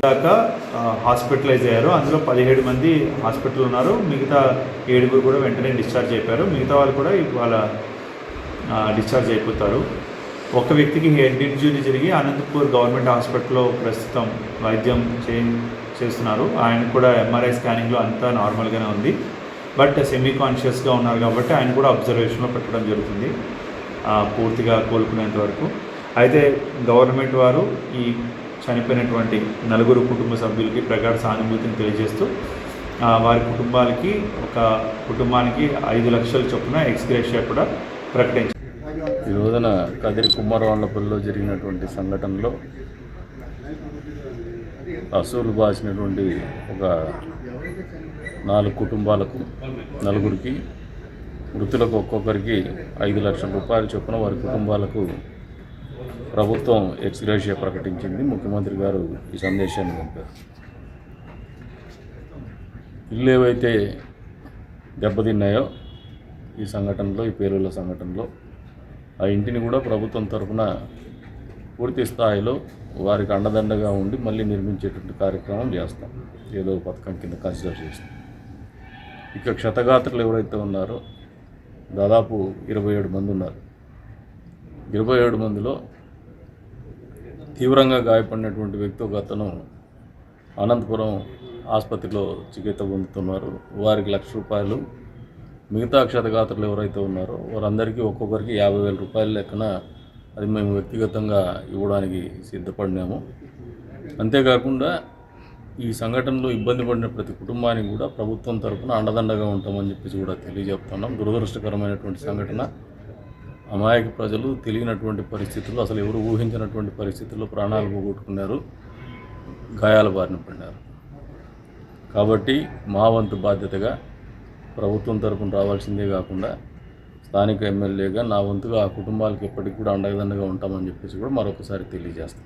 దాకా హాస్పిటలైజ్ అయ్యారు. అందులో 17 మంది హాస్పిటల్ ఉన్నారు. మిగతా 7 కూడా వెంటనే డిశ్చార్జ్ అయిపోయారు. మిగతా వాళ్ళు కూడా ఇవాళ డిశ్చార్జ్ అయిపోతారు. ఒక వ్యక్తికి హెడ్ ఇంజరీ జరిగి అనంతపూర్ గవర్నమెంట్ హాస్పిటల్లో ప్రస్తుతం వైద్యం చేస్తున్నారు. ఆయన కూడా ఎంఆర్ఐ స్కానింగ్లో అంతా నార్మల్గానే ఉంది. బట్ సెమీ కాన్షియస్గా ఉన్నారు కాబట్టి ఆయన కూడా అబ్జర్వేషన్లో పెట్టడం జరుగుతుంది పూర్తిగా కోలుకునేంత వరకు. అయితే గవర్నమెంట్ వారు ఈ చనిపోయినటువంటి 4 కుటుంబ సభ్యులకి ప్రగాఢ సానుభూతిని తెలియజేస్తూ వారి కుటుంబానికి ఒక కుటుంబానికి 5 లక్షల చొప్పున ఎక్స్గ్రేషియా కూడా ప్రకటించారు. ఈ రోజున కదిరి కుమ్మరవాళ్లపల్లిలో జరిగినటువంటి సంఘటనలో అసూలు బాసినటువంటి ఒక 4 కుటుంబాలకు 4గురికి మృతులకు ఒక్కొక్కరికి 5 లక్షల రూపాయల చొప్పున వారి కుటుంబాలకు ప్రభుత్వం ఎక్స్గ్రేషియా ప్రకటించింది. ముఖ్యమంత్రి గారు ఈ సందేశాన్ని పంపారు. ఇల్లు ఏవైతే దెబ్బతిన్నాయో ఈ సంఘటనలో, ఈ పేలుళ్ల సంఘటనలో ఆ ఇంటిని కూడా ప్రభుత్వం తరఫున పూర్తి స్థాయిలో వారికి అండదండగా ఉండి మళ్ళీ నిర్మించేటువంటి కార్యక్రమం చేస్తాం. ఏదో పథకం కింద కన్సిడర్ చేస్తాం. ఇక క్షతగాత్రులు ఎవరైతే ఉన్నారో దాదాపు 27 మంది ఉన్నారు. 27 మందిలో తీవ్రంగా గాయపడినటువంటి వ్యక్తి ఒక అతను అనంతపురం ఆసుపత్రిలో చికిత్స పొందుతున్నారు. వారికి 1 లక్ష రూపాయలు, మిగతా క్షతగాత్రులు ఎవరైతే ఉన్నారో వారందరికీ ఒక్కొక్కరికి 50,000 రూపాయల లెక్కన అది మేము వ్యక్తిగతంగా ఇవ్వడానికి సిద్ధపడినాము. అంతేకాకుండా ఈ సంఘటనలో ఇబ్బంది పడిన ప్రతి కుటుంబానికి కూడా ప్రభుత్వం తరఫున అండదండగా ఉంటామని చెప్పేసి కూడా తెలియజెప్తున్నాం. దురదృష్టకరమైనటువంటి సంఘటన. అమాయక ప్రజలు తెలియనటువంటి పరిస్థితుల్లో, అసలు ఎవరు ఊహించినటువంటి పరిస్థితుల్లో ప్రాణాలు పోగొట్టుకున్నారు, గాయాల బారిన పడినారు. కాబట్టి మా వంతు బాధ్యతగా ప్రభుత్వం తరపున రావాల్సిందే కాకుండా స్థానిక ఎమ్మెల్యేగా నా వంతుగా ఆ కుటుంబాలకు ఎప్పటికి కూడా అండదండగా ఉంటామని చెప్పేసి కూడా మరొకసారి తెలియజేస్తాం.